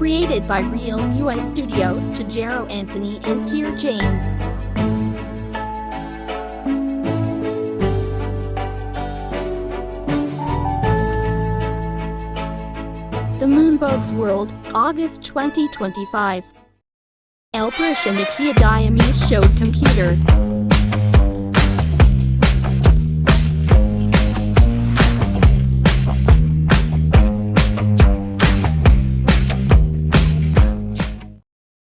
Created by Realm UI Studios to Jero Anthony and Kier James. The Moonbugs World, August 2025. Elprish and Akia Diamise showed computer.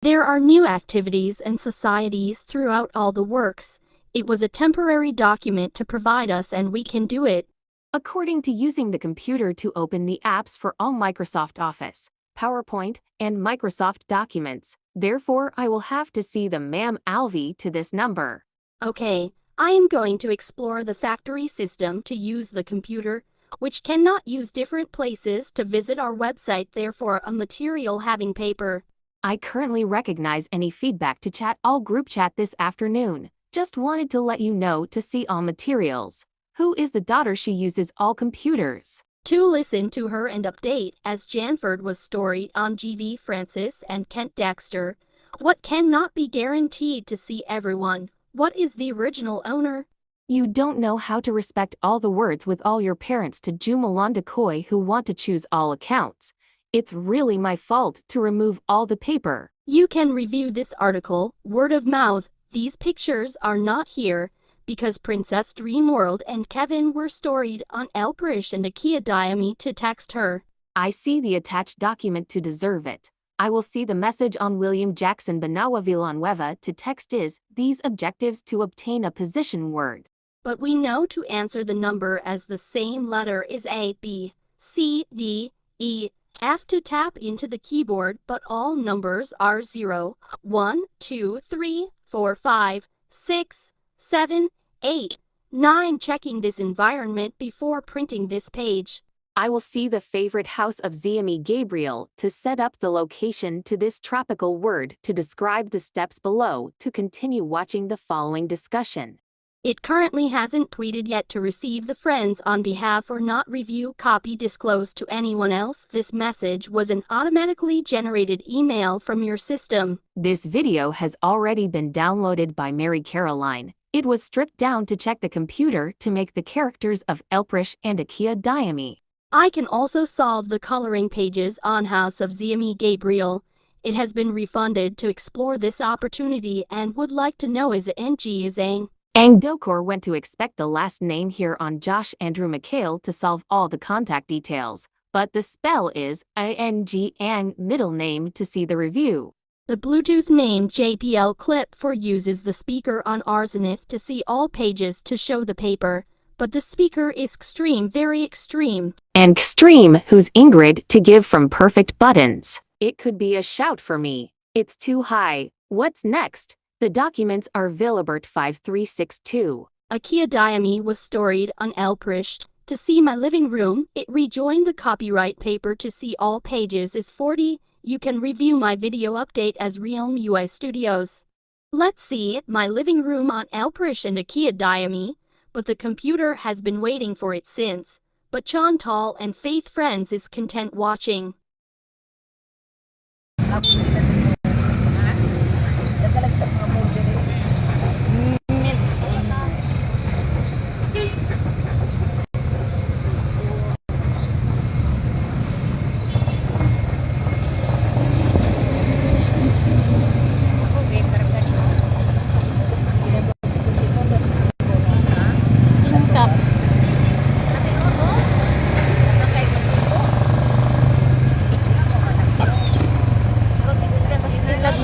There are new activities and societies throughout all the works. It was a temporary document to provide us and we can do it. According to using the computer to open the apps for all Microsoft Office, PowerPoint, and Microsoft documents. Therefore, I will have to see the Ma'am Alvy to this number. Okay, I am going to explore the factory system to use the computer, which cannot use different places to visit our website, therefore a material having paper. I currently recognize any feedback to chat all group chat this afternoon. Just wanted to let you know to see all materials. Who is the daughter she uses all computers? To listen to her and update as Janford was storied on GV Francis and Kent Dexter. What cannot be guaranteed to see everyone? What is the original owner? You don't know how to respect all the words with all your parents to Jumalonda Koi who want to choose all accounts. It's really my fault to remove all the paper. You can review this article, word of mouth. These pictures are not here, because Princess Dreamworld and Kevin were storied on Elprish and Akia Diami to text her. I see the attached document to deserve it. I will see the message on William Jackson Banawa Villanueva to text is these objectives to obtain a position word. But we know to answer the number as the same letter is A, B, C, D, E, F to tap into the keyboard, but all numbers are 0, 1, 2, 3, 4, 5, 6, 7, 8, 9. Checking this environment before printing this page. I will see the favorite house of Ziami Gabriel to set up the location to this tropical word to describe the steps below to continue watching the following discussion. It currently hasn't tweeted yet to receive the friends on behalf or not review copy disclosed to anyone else. This message was an automatically generated email from your system. This video has already been downloaded by Mary Caroline. It was stripped down to check the computer to make the characters of Elprish and Akia Diami. I can also solve the coloring pages on House of Ziami Gabriel. It has been refunded to explore this opportunity and would like to know is NG is Ang. Dokor went to expect the last name here on Josh Andrew McHale to solve all the contact details, but the spell is ING Ang middle name to see the review. The Bluetooth name JPL Clip 4 uses the speaker on Arzenith to see all pages to show the paper, but the speaker is extreme, very extreme. And Extreme who's Ingrid to give from perfect buttons. It could be a shout for me. It's too high. What's next? The documents are Vilibert 5362. Akia Diami was storied on Elprish. To see my living room, it rejoined the copyright paper to see all pages is 40. You can review my video update as Realm UI Studios. Let's see my living room on Elprish and Akia Diami, but the computer has been waiting for it since. But Chantal and Faith Friends is content watching.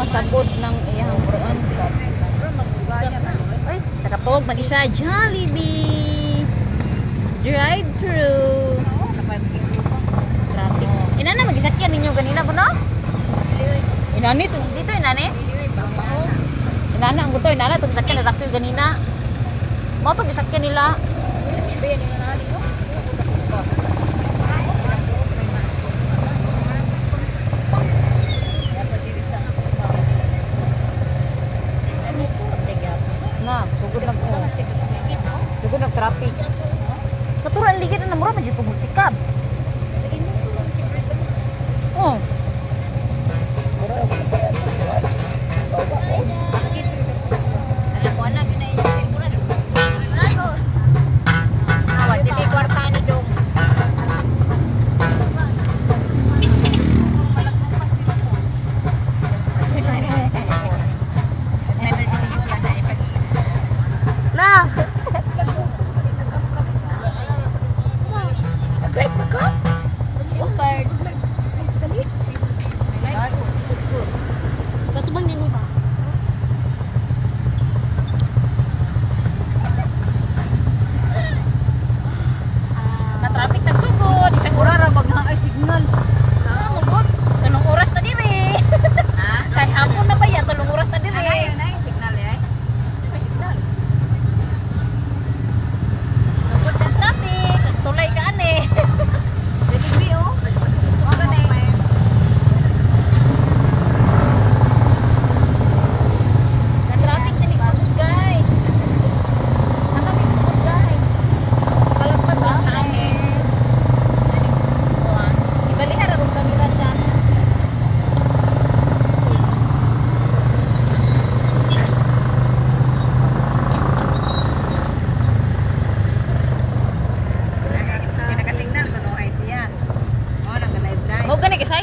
Masabot ng iyang buruan. Ay, nakapog mag-isa Jollibee. Drive-thru. Traffic. Inana mag-isakyan ninyo ganina ko no? Inani dito inani? Inana ang buto inana tong sakyan na takto ganina. Mo tong gisakyan nila. Sugod nag traffic. Katuran ligid na mura man jud pagmutikab. Oh.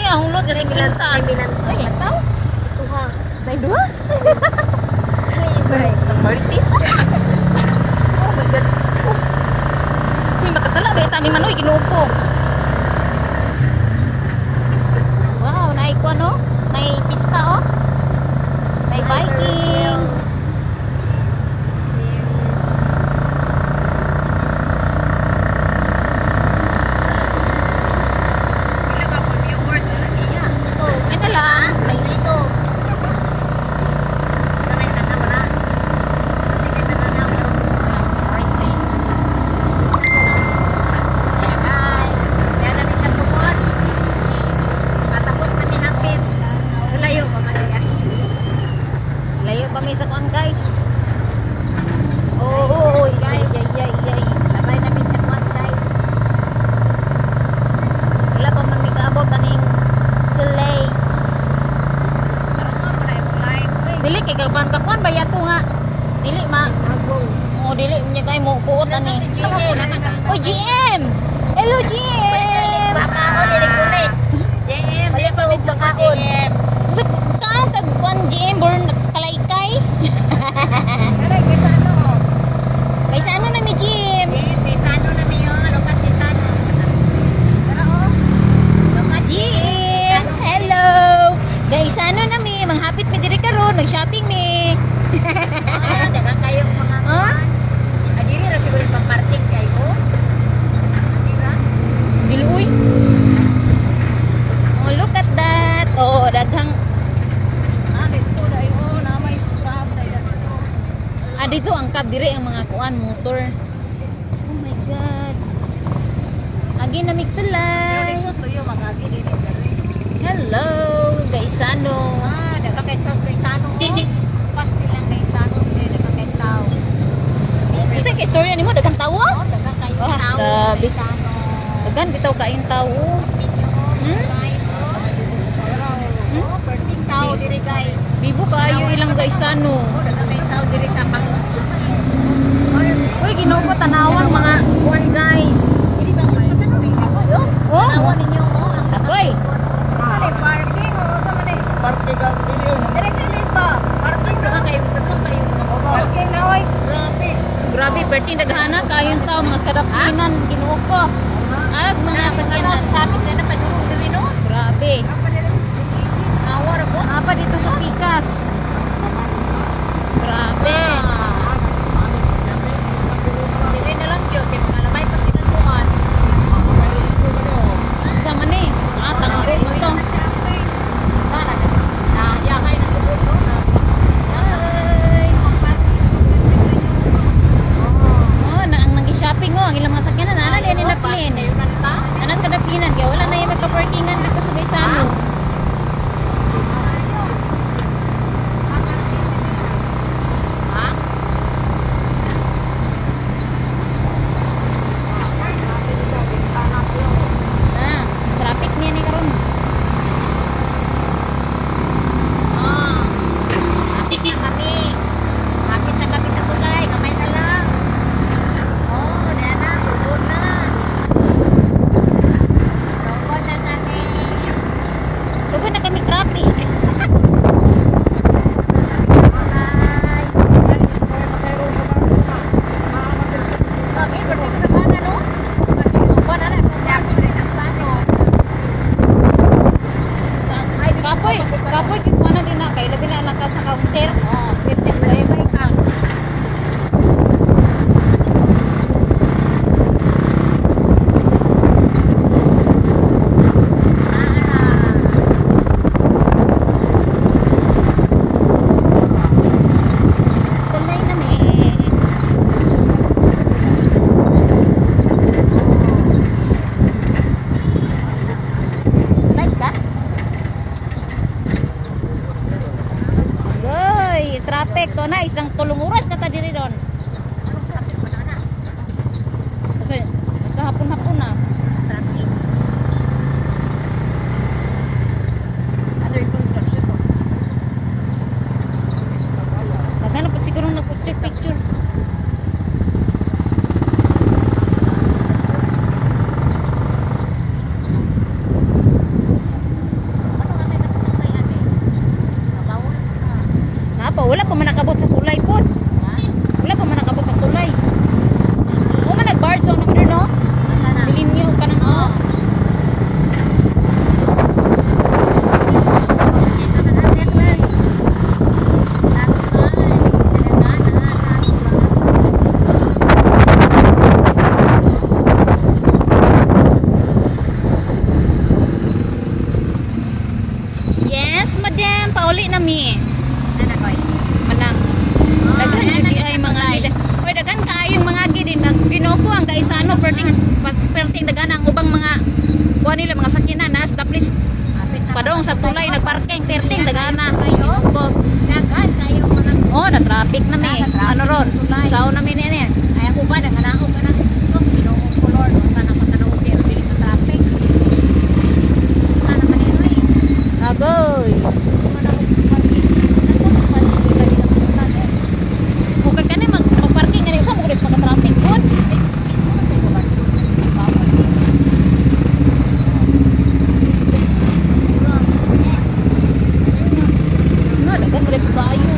ang hulot kasi milanta. Ay, taw. Tuha. May duha. Ay, Nag-maritis na. Oh my God. Oh. Uy, makasala. Dahil tani manoy, ginuupo. Wow, naikwa no? May pista oh. May biking. Ito lang. May ito. Layo kami sa kuan guys. Oh, guys. Yay. Labay namin sa kuan guys. Wala pa man mikaabot kaning silay. Dili kay gaban ka kuan baya to nga. Dili ma. Oh, dili nya kay mo kuot ani. Oh, GM. Hello GM. Baka ako dili kulit. JM, dili pa mis bakaon. Bukat ka kag kuan GM born kalaykay. Kaya kita ano? Kay sa ano na mi GM? JM, pisano na mi yon, lokat pisano. Tara oh. Lokat GM. Hello. Guys, ano na mi, manghapit mi diri karon, nag-shopping mi. dagang kayo mga Ha? Adiri ra siguro pang parking kay ko. Dira. Dili uy. Oh, look at that. Oh, daghang Dito dai oh, na may kab dai dito. dito ang cab dire ang mga kuan motor. Oh my god. Agi na migtulay. Gusto yo magagi dili dali. Hello, guys, ano? Dagang kay tos kay sano oh. Pas nilang kay sano dili dagang kay tao. Kasi kay istorya nimo daghang tawo? Oh, dagang kayo Ah, tao. grabe. Sano. Daghan bitaw kain tawo. Guys, oh, perting tao diri guys. Bibo kaayo ilang guys, ano? Oh, dagang kay tao diri sa pang. Uy, Ginoo ko tanawan mga kuan guys. Dili ba patano rin ako yo? Oh, Tawa ninyo oh. Ang Uy. Ano parking oh, tama ni. Parking ang dili. Dili pa. Parking dagang kayo mga parking na oy. Grabe. Grabe, perti naghana kayong tao mga kadapinan, Ginoo ko. Ag mga sakyanan. Sabis na napadulong diri no. Grabe. Apa diri? Awar ko. Apa dito sa Pikas? Grabe. Diri na lang jud kay malamay pa sila tuan. Sa man eh. Tanggo mo to. Oh, na ang nag-shopping oh, ang ilang mga sakyanan ana din nila plin. Anas kada plinan kaya wala na yung magka-parkingan dito sa Gaisano. Ah, traffic niya ni karon. Sugod na kami traffic. Kapoy kung ano din na kay labi na lang ka sa counter. Oh, pwede tayo may kang. Tulay na mi. Like that? Goy, traffic to na isang tulong oras na ta diri ron. Kasi kahapon-hapon na. Naghanap pa siguro nag-picture. wala pa man nakabot sa tulay po. Wala pa man nakabot sa tulay. O man nag-bar zone na no? Nilinyo ka na no? Yes, madam. Pauli na mi. Manang. Daghan jud di ay mga gid. Oy daghan kaayong mga gid din binoko ang kaisano perting daghan ang ubang mga kuha nila mga sakinan nas taplis padong sa tulay nagparking perting daghan na. Ko. Oh, na traffic na mi. Ano ron? Sao na mi ni ani? Ay ako ba naganaog ka na? Binuong kolor, kana matanaw pero dili sa traffic. Ana man ni. Agoy. Kung kani mag-parking ani sa mo guys maka-traffic pod. Na dagan mo pa ayo.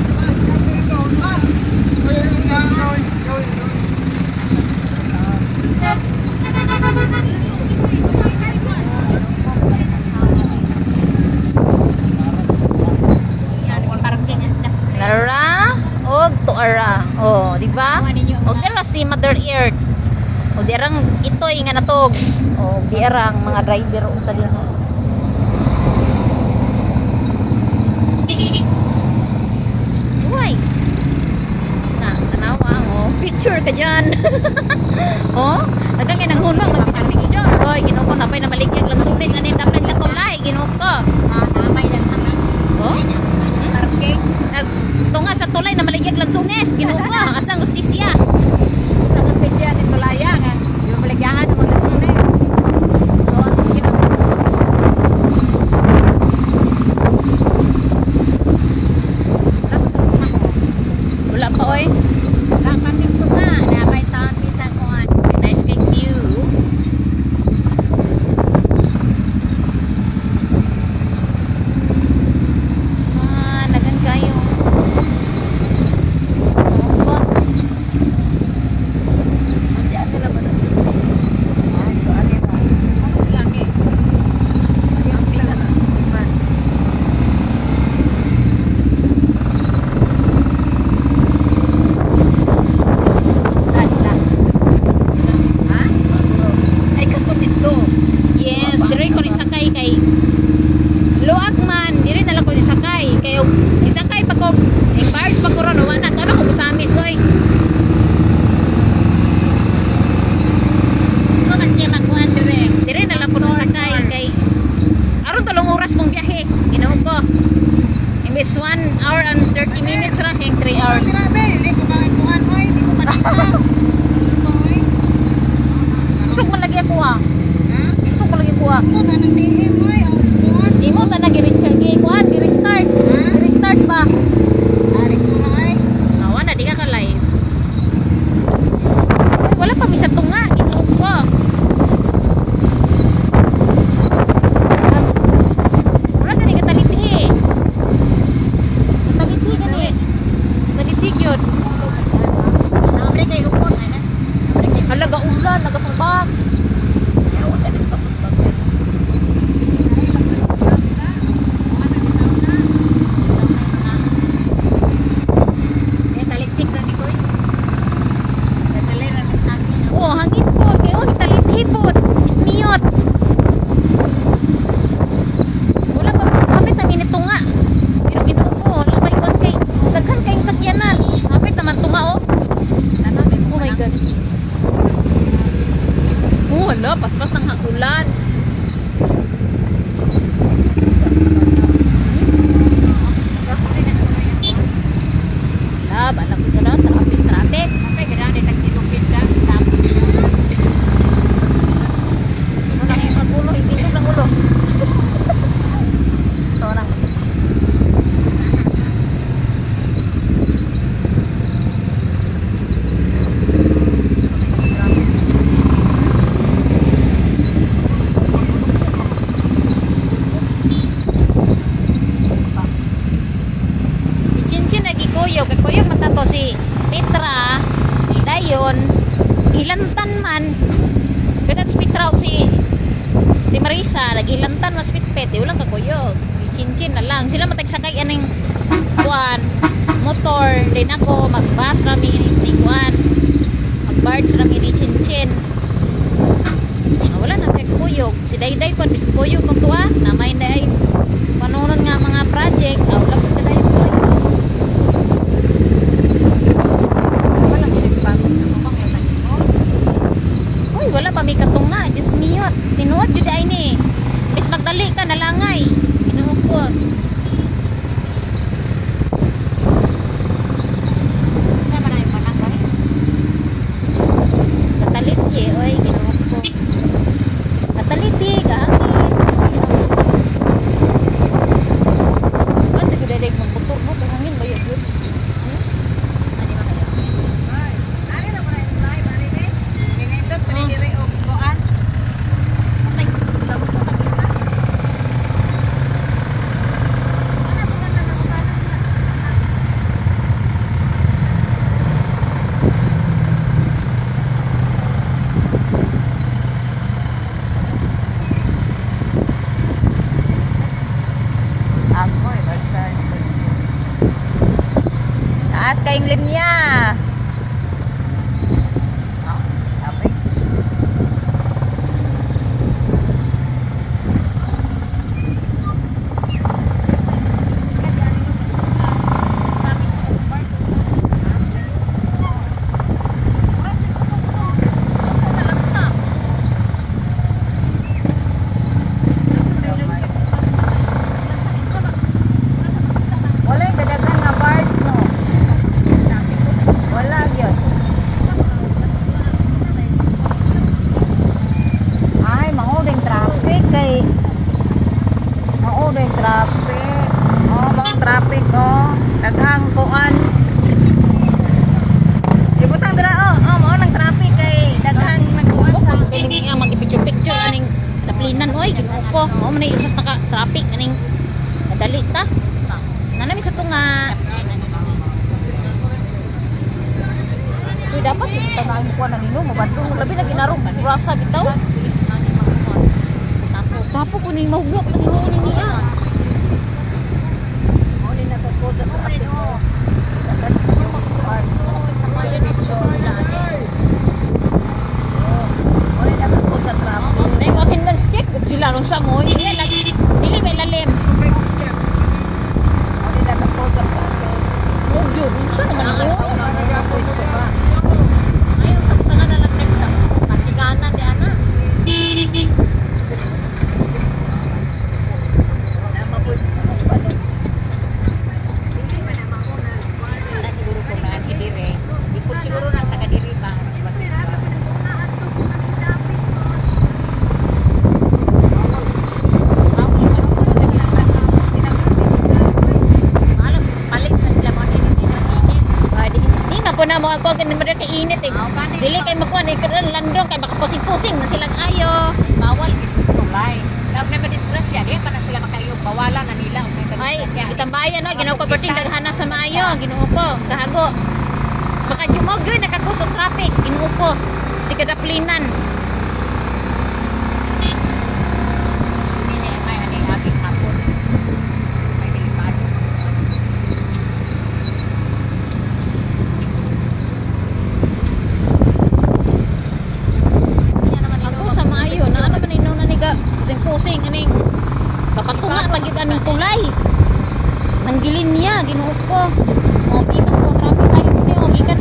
Lara og tuara. Oh, di ba? Og dira si Mother Earth. Og dirang itoy nga natog. Og dirang mga driver og sa diha. Uy. Na, tanawa mo. Picture ka dyan. Oh, nagkang nang hunong nagpicture. Oy, ginuko na pay na maligyag lang sunis anin dapat sa tulay, ginuko. Namay lang kami. Oh? Parking. Nas tunga sa tulay na maligyag lang sunis, ginuko. Asang justisya. Sa spesya ni Solaya nga. Di ba maligyahan mo na ni. Wala pa oy. Dapat gusto na. Namay taon bisan kuan. Nice cake view. Ah, nagan kayo. Opo. Diyan nila ba na? Ay, so ali ba? Ano lang eh. Ang pilas ba? Ha? Ay kato dito. Yes, dire ko ni sakay kay luak man, dire na lang ko ni sakay kay og isakay pa ko ing bars pa ko ron wala to na ko samis oy. Gusto man siya magkuhan dire. Dire na lang ko ni sakay kay aron 3 oras mong biyahe. Ginawa ko. Imbes 1 hour and 30 minutes ra hing 3 hours. Grabe, hindi ko makikuhan oy, hindi ko manita. Ito oy. Kusog man lagi ako ah. Ha? Kusog man lagi ako ah. Ito tanang tingin oy, ang kuhan. Imo ta na girit siya kuan, gi-restart. Ha? Restart pa. Ari ko na ay. Nawa na di ka live. Wala pa misa tunga, inuog ko. Wala ka ni kataliti. Kataliti ka ni. Kataliti yun. Nabre kay upot ay na. Halaga ulan, nagatubag. Ayaw sa dito. Ay, kuyog. Kay kuyog magtato si Petra, dayon, hilantan man. Kaya si Petra o si Marisa, naghilantan mas pitpit. Di ulang kakuyog. Chinchin na lang. Sila matagsakay aning kuan, motor. Din ako, magbas rami ni kuan. Magbarge rami ni Chinchin. Wala na siya kuyog. Si Dayday po, bis kuyog kung tuwa. Namay na ay panunod nga mga project. Wala po ka dahil kuyog. Wala ginagpamit na mo bang yung mo? Uy, wala pa may katong na. Diyos miyot. Tinuod yun ay ni. Bis magdali ka, nalangay. Inuog ko. Naman na yung manangay. Kataliti, oy, ginuog ko. Kataliti, kahangin. Ano, nagdadag magbutor mo, kahangin ba yun? Ano ba kayo? Ay, ano na ba yung live, ano ba? Ginindot pa ni Dire o kuan. Patay. Labot ko pagkita. Agoy, basta. Taas kayong linya. Oh, sabi. Wala yung kadagan nga bar, no? Wala yun. Ay, manguding traffic kay manguding traffic. Oh, mga traffic, oh. Daghang kuan. Ibutang dira, oh. Oh, mao nang traffic kay daghang nagkuan sa Kaya nga mag-picture-picture aning taplinan, oy, ginuog ko. Oo, manay usas naka-traffic aning madali ta. Nanami sa tunga. Uy, dapat yung tanang ko na nino, mabandong labi na ginarong rasa bitaw. Tapo ko ni mahublok na nino ni niya. oh, ni nagkukusa sa traffic, oh. Dapat yung magkuan. Picture nila, ane. Oh, ni nagkukusa sa traffic. Nay mo attendance check sila ron sa mo. Dili may lalim. Oh, ni nagkukusa sa traffic. Mo gyud unsa naman Ay, ako? oh, nagkukusa ka. Ayaw tanga na lang nagta. Matikanan di ana. Ana siguro kung naan kidire. Di po siguro nang taga diri ba. Malam palit na sila mo ni init. Ay di na po na mo ako kan mo kay init eh. Dili kay makuha ni kadal landong kay baka pusing-pusing na silang ayo. Bawal gito tulay. Lag na madisgrasya di pa na sila makayo bawalan na nila ang Ay, itambayan no, ginoo ko perting daghana sa maayo, ginoo ko, kahago. Baka jumog gyud nakakusog traffic, ginoo ko. Si kadaplinan. Ini may ani agit hapon. May delikado. Ako sa maayo, na ano man inaw naniga, pusing-pusing aning kapatunga lagi aning tulay. Nanggilin niya, ginoo ko. Mo pikas mo traffic tayo ni o gikan.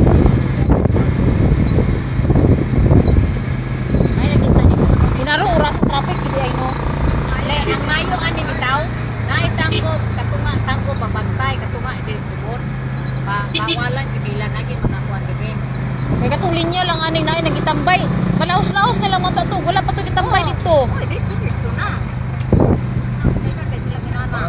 Ay nakita ni. Pinaro oras sa traffic kidi ay no. Ale ang mayo ani bitaw. Naay tangko katunga tangko babantay katunga diri subot. Bawalan gidilan lagi manakuan diri. Kaya katong linya lang aning naay nagitambay. Malaos-laos na lang mo to. Wala pa to gitambay dito. Oy, dito na. Sino kay sila ginana?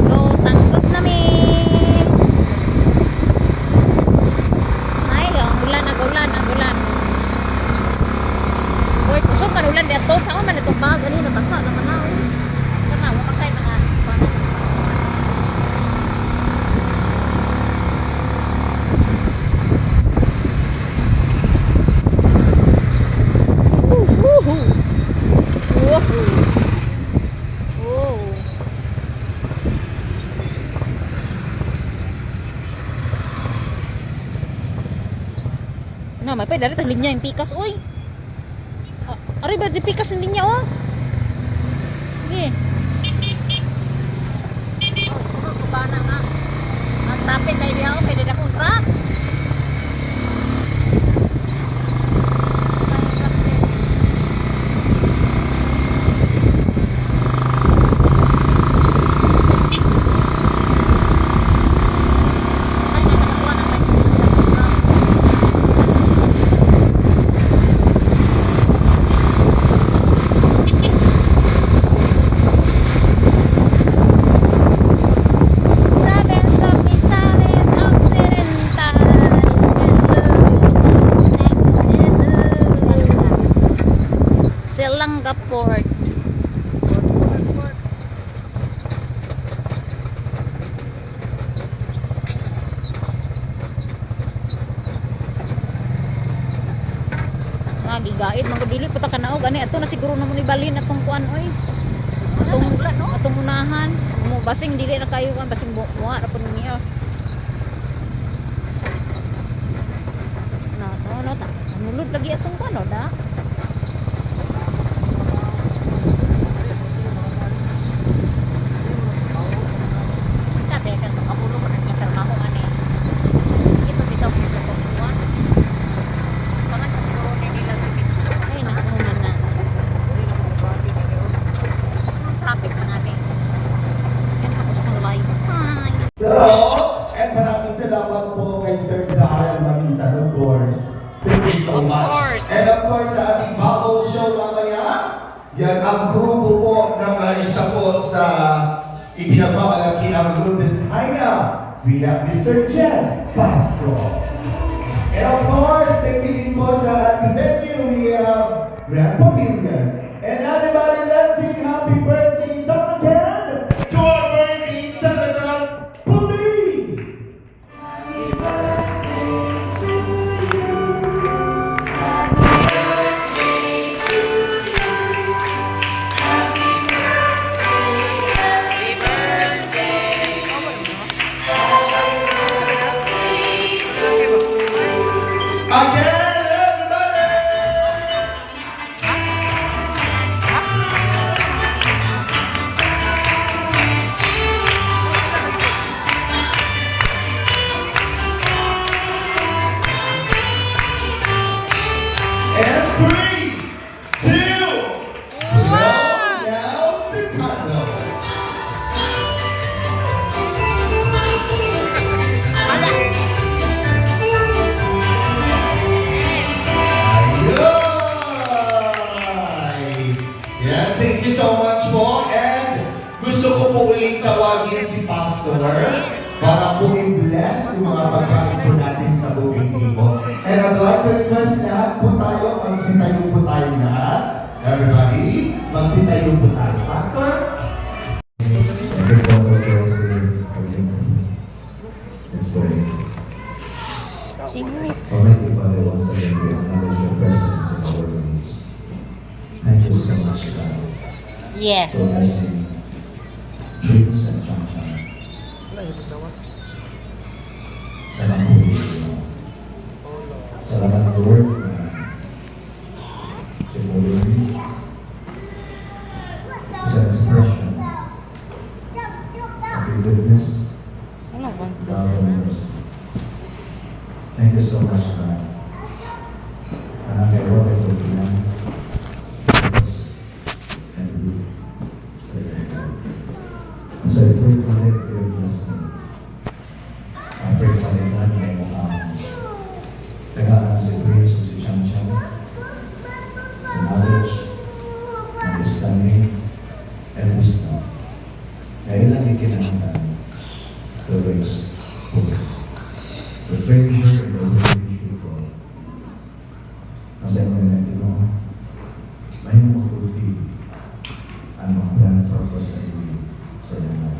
Go, tanggap namin. Ay, ang ulan, ang ulan, ang ulan. Uy, kusog man ulan dito. Saan man itong Na, may pa dari tag linya yung pikas oy. Ari ba di pikas yung linya oh? Sige. Oh, sunod ko ba na nga. Ang traffic kayo diya, pwede na kong truck. Province of Misamis Occidental. Selangga Port. Nga gigaid mga dili puta ka naog ani ato na siguro na mo ni balhin atong kuan oy. Atong unahan. Mo basing dili na kayo kan basing muha ra pud niya. No, ta. Nulod lagi atong kuan no da. Dati kan kapulo ko na sila trabaho ani. Ito dito ko sa kuwan. Pangan ko siguro na nila si Bito. Ay naku man na. Ang traffic pa natin. Yan tapos kong live. Hi. Hello, and maraming salamat po kay Sir Dahil Magisan, of course. Thank you so much. And of course, sa ating bubble show mamaya, yan ang grupo po ng isa po sa ipinagmamalaki ng Lourdes Haina. We have Mr. Jen Pasco. And of course, thank you din po sa ating venue, we have Grand Pavilion. And everybody, let's sing happy birthday song again to our birthday celebrant, Puli! Again, everybody! And 3, 2, blow down the candle. Ayun! Yeah, thank you so much po. And gusto ko po ulit tawagin si Pastor para po i-bless yung mga pagkain po natin sa Bukid Timog. And I'd like to request lahat po tayo, magsitayo po tayo lahat. Everybody, magsitayo po tayo. Pastor? Let's pray. Singit. Almighty Father, once again, we acknowledge your presence in our midst. Thank you so much, God, Yes. for blessing dreams and sunshine. Salamat po, Lord. Salamat, Lord, na siguro sa expression of your goodness, love, and mercy. Thank you so much, God. And I love it for you. And you. So I pray for your blessing. I pray for the God tagaan si Grace at si Chang Chang sa knowledge, understanding, and wisdom. Na ilang ikinahanglan to raise hope. To train her in the way she should go. Kasi ang mga Ginoo, may ma-fulfill ang mga plan and purpose na ibig sa iyo.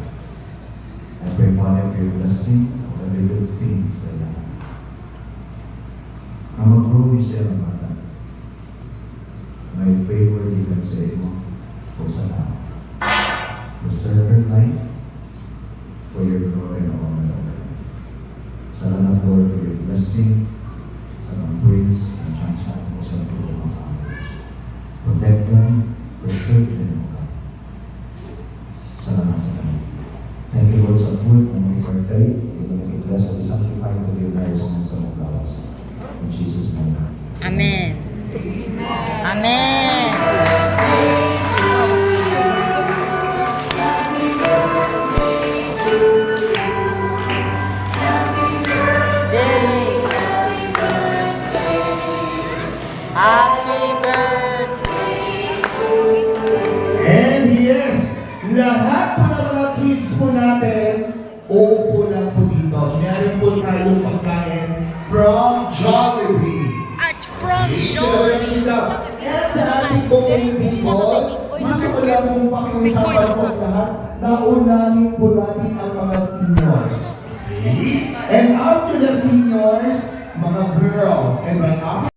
I pray, Father, for your blessing of every good thing sa iyo. Ang mag-grow siya ng bata. May favor given sa iyo o sa tao. To serve her life for your glory and honor. Salamat, Lord, for your blessing sa mga praise them, preserve them, O God. Salamat sa kanya. Thank you, Lord, sa food na may birthday. Ito na i-bless at i-sanctify to your lives and sa mga gawas. In Jesus' name. Amen. Amen. Happy birthday. And yes, lahat po ng mga kids po natin, uupo lang po dito. Meron po tayong pagkain from Jollibee. At from Jollibee. And sa ating booking people, gusto ko lang pong pakiusapan po lahat na unahin po natin ang mga seniors. Okay? And after the seniors, mga girls. And by after